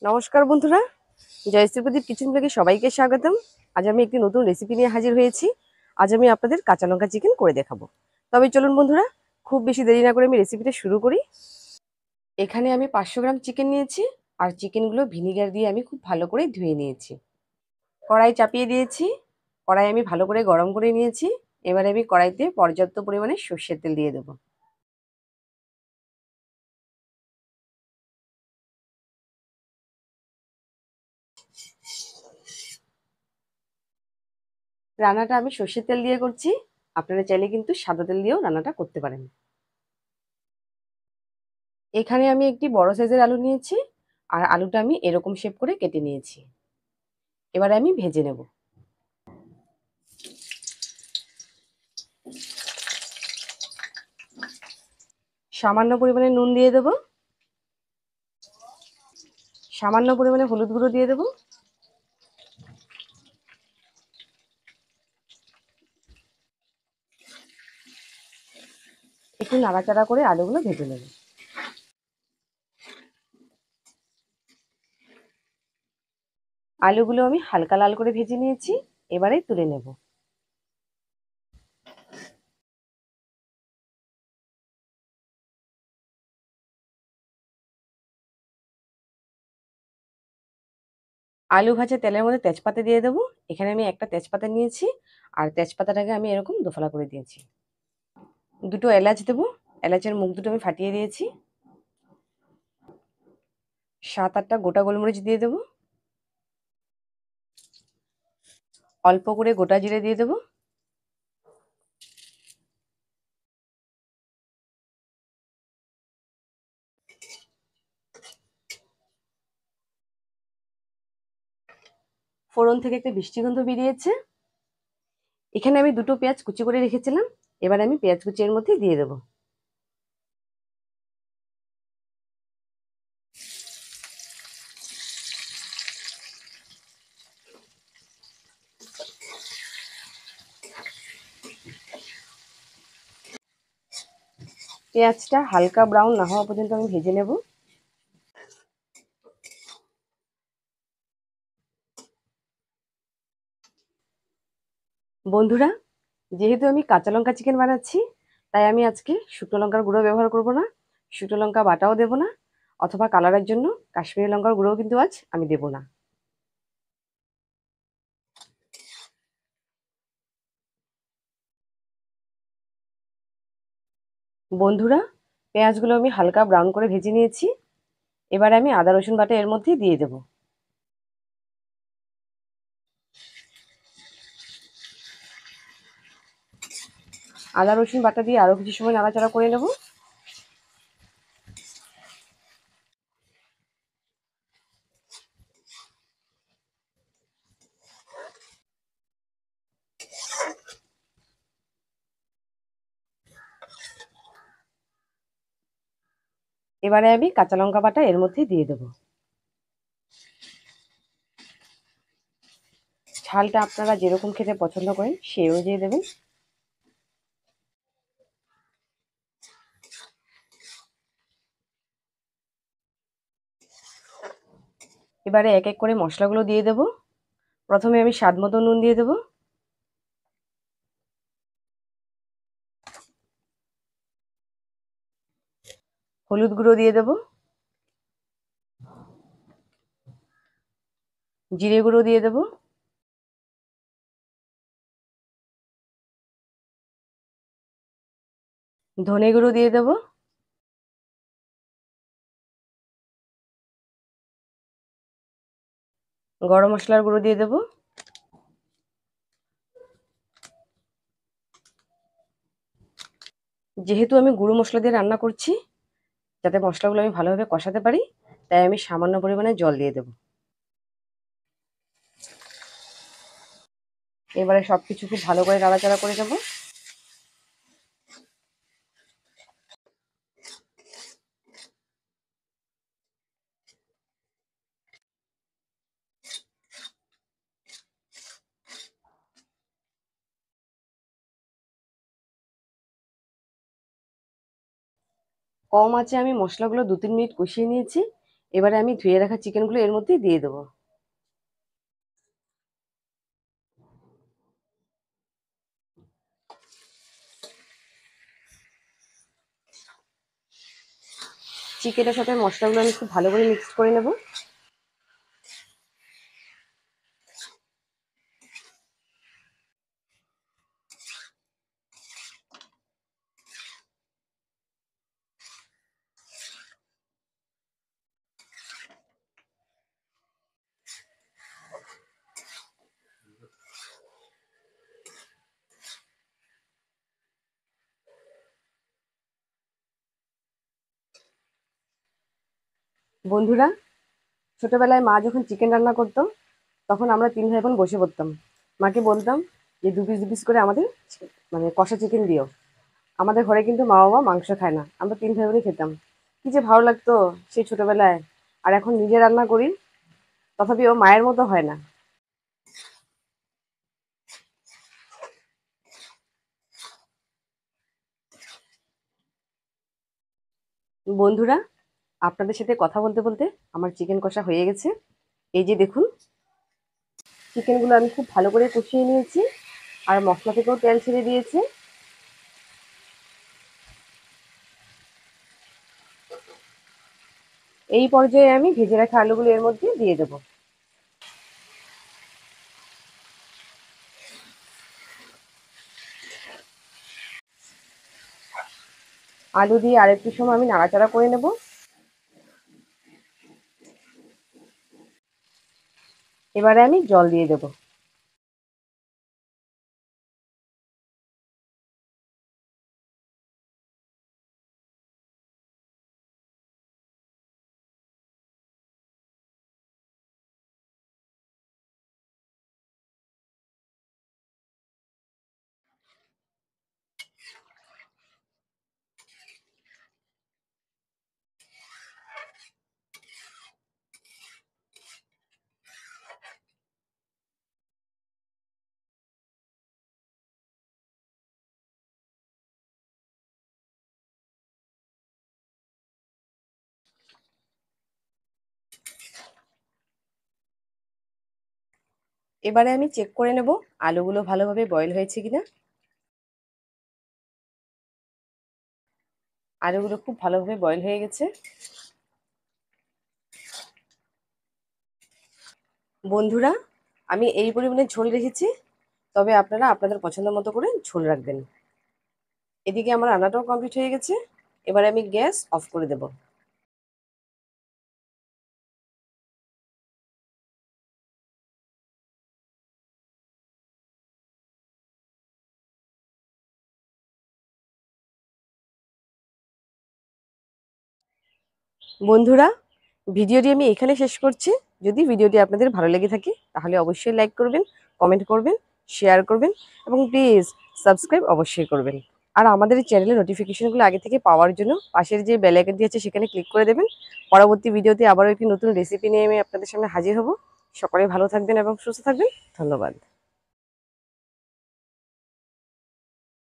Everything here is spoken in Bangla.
নমস্কার বন্ধুরা, জয়শ্রী প্রদীপ কিচেন ব্লগে সবাইকে স্বাগতম। আজ আমি একটি নতুন রেসিপি নিয়ে হাজির হয়েছি। আজ আমি আপনাদের কাঁচা লঙ্কা চিকেন করে দেখাবো। তবে চলুন বন্ধুরা, খুব বেশি দেরি না করে আমি রেসিপিটা শুরু করি। এখানে আমি 500 গ্রাম চিকেন নিয়েছি, আর চিকেনগুলো ভিনিগার দিয়ে আমি খুব ভালো করে ধুয়ে নিয়েছি। কড়াই চাপিয়ে দিয়েছি, কড়াই আমি ভালো করে গরম করে নিয়েছি। এবারে আমি কড়াইতে পর্যাপ্ত পরিমাণে সর্ষের তেল দিয়ে দেবো। রান্নাটা আমি সর্ষের তেল দিয়ে করছি, আপনারা চাইলে কিন্তু সাদা তেল দিয়েও রান্নাটা করতে পারেন। এখানে আমি একটি বড় সাইজের আলু নিয়েছি, আর আলুটা আমি এরকম শেপ করে কেটে নিয়েছি। এবারে আমি ভেজে নেব। সামান্য পরিমাণে নুন দিয়ে দেব, সামান্য পরিমাণে হলুদ গুঁড়ো দিয়ে দেব, একটু নাড়াচাড়া করে আলুগুলো ভেজে নেব। আলুগুলো আমি হালকা লাল করে ভেজে নিয়েছি, এবারে তুলে নেব। আলু ভাজা তেলের মধ্যে তেজপাতা দিয়ে দেবো। এখানে আমি একটা তেজপাতা নিয়েছি, আর তেজপাতাটাকে আমি এরকম দোফালা করে দিয়েছি। দুটো এলাচ দেবো, এলাচের মুখ দুটো আমি ফাটিয়ে দিয়েছি। 7-8টা গোটা গোলমরিচ দিয়ে দেবো, অল্প করে গোটা জিরে দিয়ে দেবো, ফোড়ন থেকে একটা মিষ্টি গন্ধ বেরিয়েছে। এখানে আমি দুটো পেঁয়াজ কুচি করে রেখেছিলাম, এবার আমি পেঁয়াজ কুচি এর মধ্যে দিয়ে দেবো। পেঁয়াজটা হালকা ব্রাউন না হওয়া পর্যন্ত আমি ভেজে নেব। বন্ধুরা, যেহেতু আমি কাঁচা লঙ্কা চিকেন বানাচ্ছি, তাই আমি আজকে শুকনো লঙ্কার গুঁড়ো ব্যবহার করব না, শুকনো লঙ্কা বাটাও দেব না, অথবা কালারের জন্য কাশ্মীরি লঙ্কার গুঁড়োও কিন্তু আজ আমি দেব না। বন্ধুরা, পেঁয়াজগুলো আমি হালকা ব্রাউন করে ভেজে নিয়েছি। এবার আমি আদা রসুন বাটা এর মধ্যে দিয়ে দেব। আদা রসুন বাটা দিয়ে আরো কিছু সময় নাড়াচাড়া করে নেব। এবারে আমি কাঁচা লঙ্কা বাটা এর মধ্যে দিয়ে দেব। ঝালটা আপনারা যেরকম খেতে পছন্দ করেন সেই অনুযায়ী দেবেন। এবারে এক এক করে মশলাগুলো দিয়ে দেব। প্রথমে আমি স্বাদ মতো নুন দিয়ে দেব, হলুদ গুঁড়ো দিয়ে দেব, জিরে গুঁড়ো দিয়ে দেব, ধনে গুঁড়ো দিয়ে দেব, গরম মশলার গুঁড়ো দিয়ে দেব, যেহেতু আমি গুঁড়ো মশলা দিয়ে রান্না করছি, যাতে মশলাগুলো আমি ভালোভাবে কষাতে পারি, তাই আমি সামান্য পরিমাণে জল দিয়ে দেব। এবারে সবকিছু খুব ভালো করে নাড়াচাড়া করে দেব। কম আঁচে আমি মশলাগুলো 2-3 মিনিট কষিয়ে নিয়েছি। এবারে আমি ধুয়ে রাখা চিকেনগুলো এর মধ্যে দিয়ে দেবো। চিকেনের সাথে মশলাগুলো আমি খুব ভালো করে মিক্স করে নেব। বন্ধুরা, ছোটবেলায় মা যখন চিকেন রান্না করতো তখন আমরা 3 ভাই বোন বসে পড়তাম। মাকে বলতাম যে 2 পিস 2 পিস করে আমাদের মানে কষা চিকেন দিও। আমাদের ঘরে কিন্তু মা বাবা মাংস খায় না, আমরা 3 ভাই বোনই খেতাম। কি যে ভালো লাগতো সেই ছোটবেলায়। আর এখন নিজে রান্না করি, তথাপিও মায়ের মতো হয় না। বন্ধুরা, আপনাদের সাথে কথা বলতে বলতে আমার চিকেন কষা হয়ে গেছে। এই যে দেখুন, চিকেনগুলো আমি খুব ভালো করে কষিয়ে নিয়েছি, আর মশলা থেকেও তেল ছেড়ে দিয়েছে। এই পর্যায়ে আমি ভেজে রাখা আলুগুলো এর মধ্যে দিয়ে দেবো। আলু দিয়ে আরেকটু সময় আমি নাড়াচাড়া করে নেব। এবারে আমি জল দিয়ে দেবো। এবারে আমি চেক করে নেব আলুগুলো ভালোভাবে বয়েল হয়েছে কিনা। আলুগুলো খুব ভালোভাবে বয়েল হয়ে গেছে। বন্ধুরা, আমি এই পরিমাণে ঝোল রেখেছি, তবে আপনারা আপনাদের পছন্দ মতো করে ঝোল রাখবেন। এদিকে আমার রান্নাটাও কমপ্লিট হয়ে গেছে। এবারে আমি গ্যাস অফ করে দেব। বন্ধুরা, ভিডিওটি আমি এখানে শেষ করছি। যদি ভিডিওটি আপনাদের ভালো লেগে থাকে তাহলে অবশ্যই লাইক করবেন, কমেন্ট করবেন, শেয়ার করবেন এবং প্লিজ সাবস্ক্রাইব অবশ্যই করবেন। আর আমাদের এই চ্যানেলের নোটিফিকেশনগুলো আগে থেকে পাওয়ার জন্য পাশের যে বেল আইকনটি আছে সেখানে ক্লিক করে দেবেন। পরবর্তী ভিডিওতে আবারও একটি নতুন রেসিপি নিয়ে আমি আপনাদের সামনে হাজির হব। সকলে ভালো থাকবেন এবং সুস্থ থাকবেন। ধন্যবাদ।